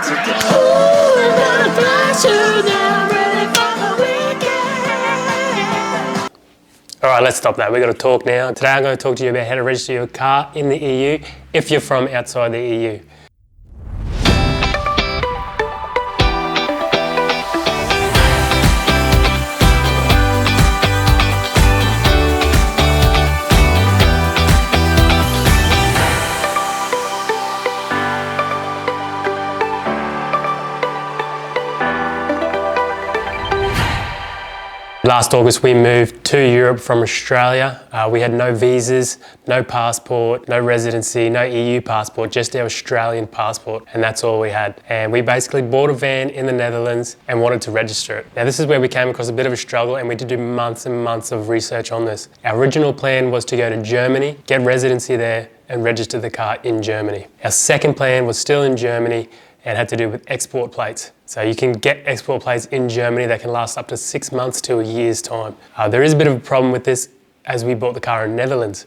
Alright, let's stop that. We've got to talk now. Today I'm going to talk to you about how to register your car in the EU if you're from outside the EU. Last August we moved to Europe from Australia. We had no visas, no passport, no residency, no EU passport, just our Australian passport, and that's all we had. And we basically bought a van in the Netherlands and wanted to register it. Now this is where we came across a bit of a struggle, and we did do months and months of research on this. Our original plan was to go to Germany, get residency there and register the car in Germany. Our second plan was still in Germany and had to do with export plates. So you can get export plates in Germany that can last up to 6 months to a year's time. There is a bit of a problem with this as we bought the car in Netherlands.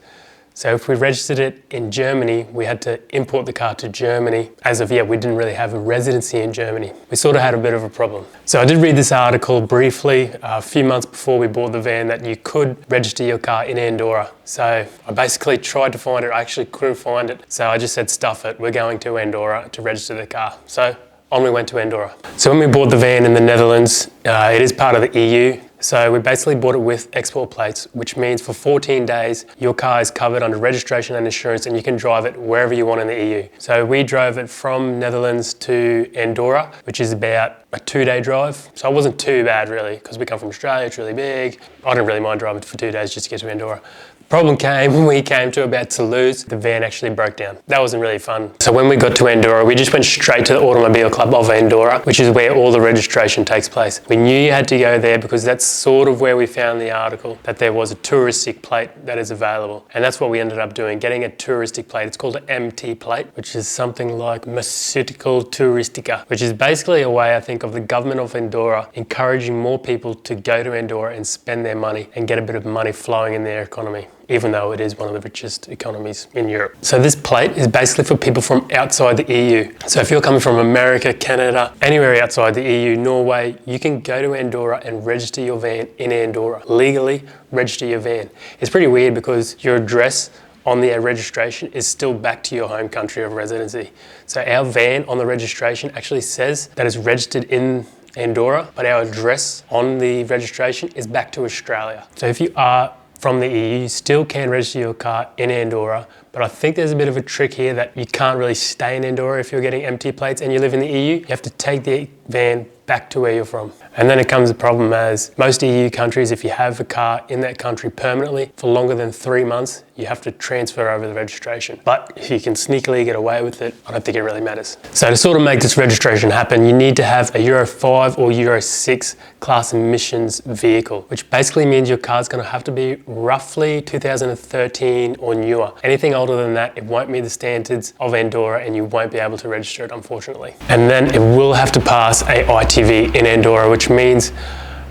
So if we registered it in Germany, we had to import the car to Germany. As of yet, we didn't really have a residency in Germany. We sort of had a bit of a problem. So I did read this article briefly a few months before we bought the van that you could register your car in Andorra. So I basically tried to find it, I actually couldn't find it. So I just said, stuff it, we're going to Andorra to register the car. So on we went to Andorra. So when we bought the van in the Netherlands, it is part of the EU. So we basically bought it with export plates, which means for 14 days, your car is covered under registration and insurance and you can drive it wherever you want in the EU. So we drove it from Netherlands to Andorra, which is about a 2-day drive. So it wasn't too bad really, because we come from Australia, it's really big. I didn't really mind driving for 2 days just to get to Andorra. Problem came when we came to about Toulouse, the van actually broke down. That wasn't really fun. So when we got to Andorra, we just went straight to the Automobile Club of Andorra, which is where all the registration takes place. We knew you had to go there because that's sort of where we found the article, that there was a touristic plate that is available. And that's what we ended up doing, getting a touristic plate. It's called an MT plate, which is something like Musical Touristica, which is basically a way, I think, of the government of Andorra encouraging more people to go to Andorra and spend their money and get a bit of money flowing in their economy, even though it is one of the richest economies in Europe. So this plate is basically for people from outside the EU. So if you're coming from America, Canada, anywhere outside the EU, Norway, you can go to Andorra and register your van in Andorra. Legally register your van. It's pretty weird because your address on the registration is still back to your home country of residency. So our van on the registration actually says that it's registered in Andorra, but our address on the registration is back to Australia. So if you are from the EU, you still can register your car in Andorra, but I think there's a bit of a trick here that you can't really stay in Andorra if you're getting MT plates and you live in the EU. You have to take the van back to where you're from. And then it comes a problem, as most EU countries, if you have a car in that country permanently for longer than 3 months, you have to transfer over the registration. But if you can sneakily get away with it, I don't think it really matters. So to sort of make this registration happen, you need to have a Euro 5 or Euro 6 class emissions vehicle, which basically means your car's going to have to be roughly 2013 or newer. Anything older than that, it won't meet the standards of Andorra and you won't be able to register it, unfortunately. And then it will have to pass a ITV in Andorra, which means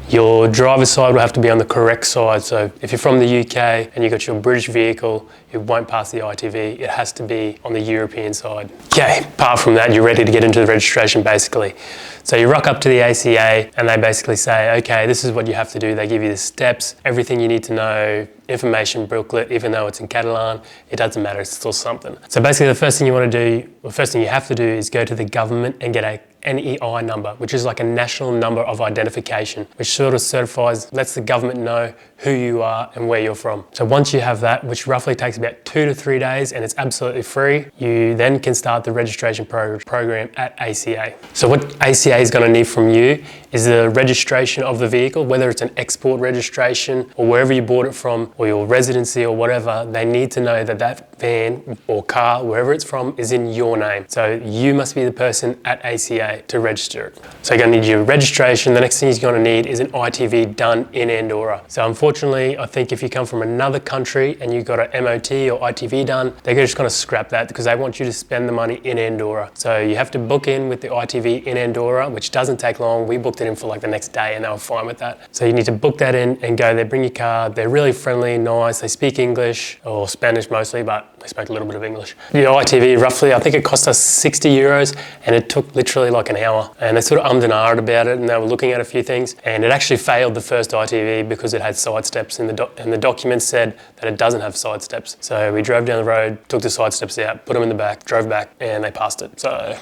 your driver's side will have to be on the correct side. So if you're from the UK and you got your British vehicle, it won't pass the ITV. It has to be on the European side. Okay, apart from that, you're ready to get into the registration basically. So you rock up to the ACA and they basically say, okay, this is what you have to do. They give you the steps, everything you need to know, information booklet, even though it's in Catalan, it doesn't matter, it's still something. So basically the first thing you want to do, the first thing you have to do is go to the government and get a NEI number, which is like a national number of identification, which sort of certifies, lets the government know who you are and where you're from. So once you have that, which roughly takes about 2 to 3 days and it's absolutely free, you then can start the registration program at ACA. So what ACA is going to need from you is the registration of the vehicle, whether it's an export registration or wherever you bought it from or your residency or whatever. They need to know that that van or car, wherever it's from, is in your name. So you must be the person at ACA to register it. So you're going to need your registration. The next thing you're going to need is an ITV done in Andorra. So unfortunately, I think if you come from another country and you've got an MOT or ITV done, they're just going to scrap that because they want you to spend the money in Andorra. So you have to book in with the ITV in Andorra, which doesn't take long. We booked it in for like the next day and they were fine with that. So you need to book that in and go there, bring your car. They're really friendly friendly, nice. They speak English or Spanish mostly, but they spoke a little bit of English. The ITV, roughly, I think it cost us 60 euros and it took literally like an hour. And they sort of ummed and ahed about it and they were looking at a few things. And it actually failed the first ITV because it had side steps and the document said that it doesn't have side steps. So we drove down the road, took the side steps out, put them in the back, drove back, and they passed it. So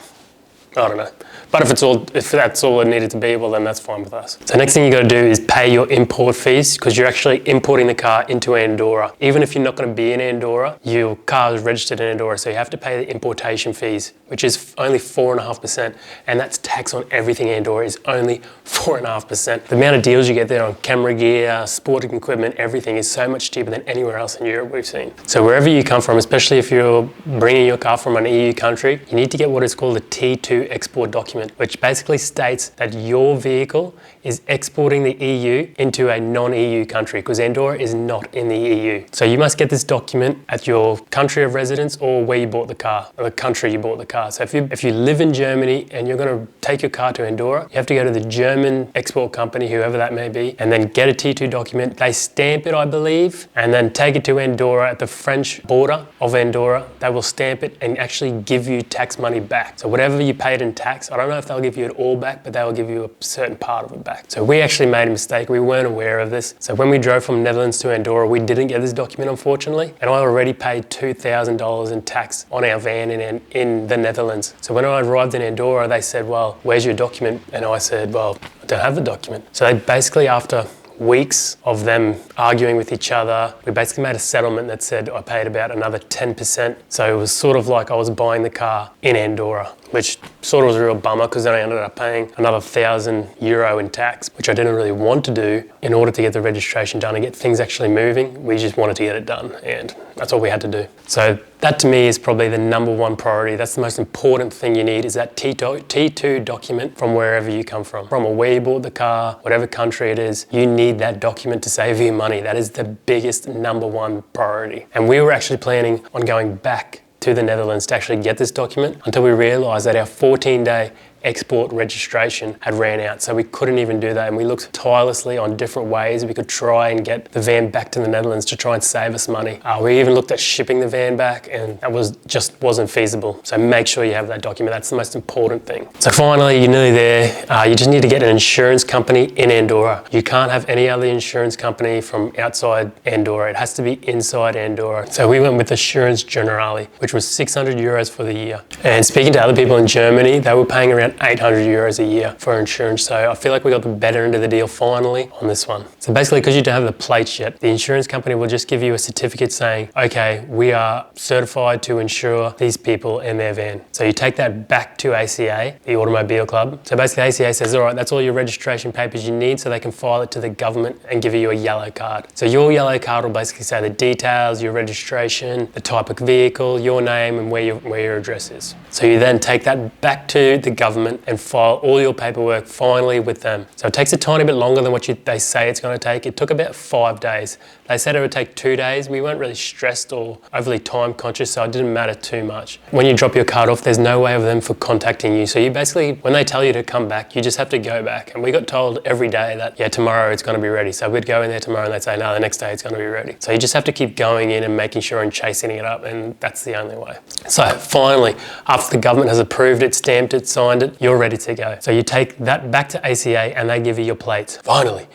I don't know. But if that's all it needed to be, well then that's fine with us. So next thing you got to do is pay your import fees because you're actually importing the car into Andorra. Even if you're not going to be in Andorra, your car is registered in Andorra, so you have to pay the importation fees, which is only 4.5%, and that's tax on everything in Andorra is only 4.5%. The amount of deals you get there on camera gear, sporting equipment, everything is so much cheaper than anywhere else in Europe we've seen. So wherever you come from, especially if you're bringing your car from an EU country, you need to get what is called a T2 export document, which basically states that your vehicle is exporting the EU into a non-EU country because Andorra is not in the EU. So you must get this document at your country of residence or where you bought the car, or the country you bought the car. So if you live in Germany and you're going to take your car to Andorra, you have to go to the German export company, whoever that may be, and then get a T2 document. They stamp it, I believe, and then take it to Andorra at the French border of Andorra. They will stamp it and actually give you tax money back. So whatever you paid in tax, I don't know if they'll give you it all back, but they will give you a certain part of it back. So we actually made a mistake. We weren't aware of this. So when we drove from Netherlands to Andorra, we didn't get this document, unfortunately. And I already paid $2,000 in tax on our van in the Netherlands. So when I arrived in Andorra, they said, well, where's your document? And I said, well, I don't have the document. So they basically, after weeks of them arguing with each other, we basically made a settlement that said I paid about another 10%. So it was sort of like I was buying the car in Andorra, which sort of was a real bummer because then I ended up paying another €1,000 in tax, which I didn't really want to do in order to get the registration done and get things actually moving. We just wanted to get it done and that's all we had to do. So that to me is probably the number one priority. That's the most important thing you need is that T2 document from wherever you come from or where you bought the car, whatever country it is, you need that document to save you money. That is the biggest number one priority. And we were actually planning on going back to the Netherlands to actually get this document until we realised that our 14-day export registration had ran out, so we couldn't even do that, and we looked tirelessly on different ways we could try and get the van back to the Netherlands to try and save us money. We even looked at shipping the van back and that just wasn't feasible. So make sure you have that document. That's the most important thing. So finally, you're nearly there. You just need to get an insurance company in Andorra. You can't have any other insurance company from outside Andorra. It has to be inside Andorra. So we went with Assurance Generale, which was €600 for the year. And speaking to other people in Germany, they were paying around €800 a year for insurance. So I feel like we got the better end of the deal finally on this one. So basically, because you don't have the plates yet, the insurance company will just give you a certificate saying, okay, we are certified to insure these people in their van. So you take that back to ACA, the Automobile Club. So basically ACA says, all right, that's all your registration papers you need so they can file it to the government and give you a yellow card. So your yellow card will basically say the details, your registration, the type of vehicle, your name and where your address is. So you then take that back to the government and file all your paperwork finally with them. So it takes a tiny bit longer than what they say it's going to take. It took about 5 days. They said it would take 2 days. We weren't really stressed or overly time conscious, so it didn't matter too much. When you drop your card off, there's no way of them for contacting you. So you basically, when they tell you to come back, you just have to go back. And we got told every day that, yeah, tomorrow it's going to be ready. So we'd go in there tomorrow and they'd say, no, the next day it's going to be ready. So you just have to keep going in and making sure and chasing it up, and that's the only way. So finally, after the government has approved it, stamped it, signed it, you're ready to go. So you take that back to ACA and they give you your plates, finally.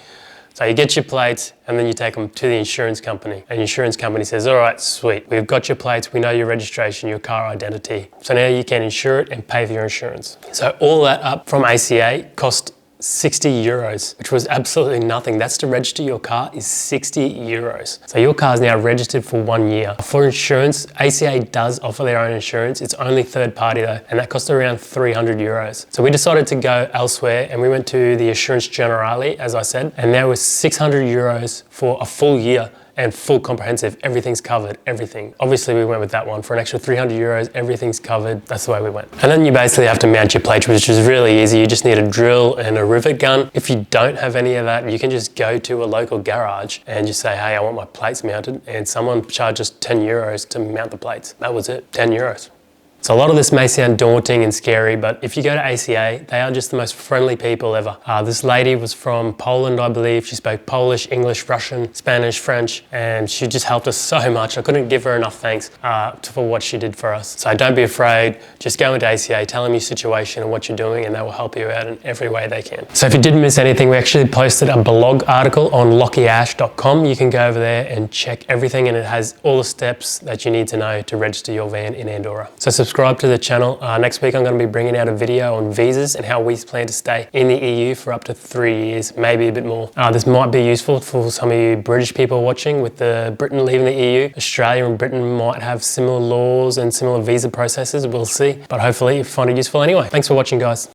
So you get your plates and then you take them to the insurance company. And the insurance company says, all right, sweet, we've got your plates, we know your registration, your car identity. So now you can insure it and pay for your insurance. So all that up from ACA cost €60, which was absolutely nothing. That's to register your car is €60. So your car is now registered for 1 year. For insurance, ACA does offer their own insurance. It's only third party though, and that costs around €300. So we decided to go elsewhere and we went to the Assurance Generale, as I said, and there was €600 for a full year. And full comprehensive, everything's covered, everything. Obviously we went with that one. For an extra €300, everything's covered. That's the way we went. And then you basically have to mount your plates, which is really easy. You just need a drill and a rivet gun. If you don't have any of that, you can just go to a local garage and just say, hey, I want my plates mounted. And someone charges €10 to mount the plates. That was it, €10. So a lot of this may sound daunting and scary, but if you go to ACA, they are just the most friendly people ever. This lady was from Poland, I believe. She spoke Polish, English, Russian, Spanish, French, and she just helped us so much. I couldn't give her enough thanks for what she did for us. So don't be afraid. Just go into ACA, tell them your situation and what you're doing, and they will help you out in every way they can. So if you didn't miss anything, we actually posted a blog article on lockyeash.com. You can go over there and check everything, and it has all the steps that you need to know to register your van in Andorra. So subscribe to the channel. Next week I'm going to be bringing out a video on visas and how we plan to stay in the EU for up to 3 years, maybe a bit more. This might be useful for some of you British people watching. With Britain leaving the EU, Australia and Britain might have similar laws and similar visa processes. We'll see, but hopefully you find it useful anyway. Thanks for watching, guys.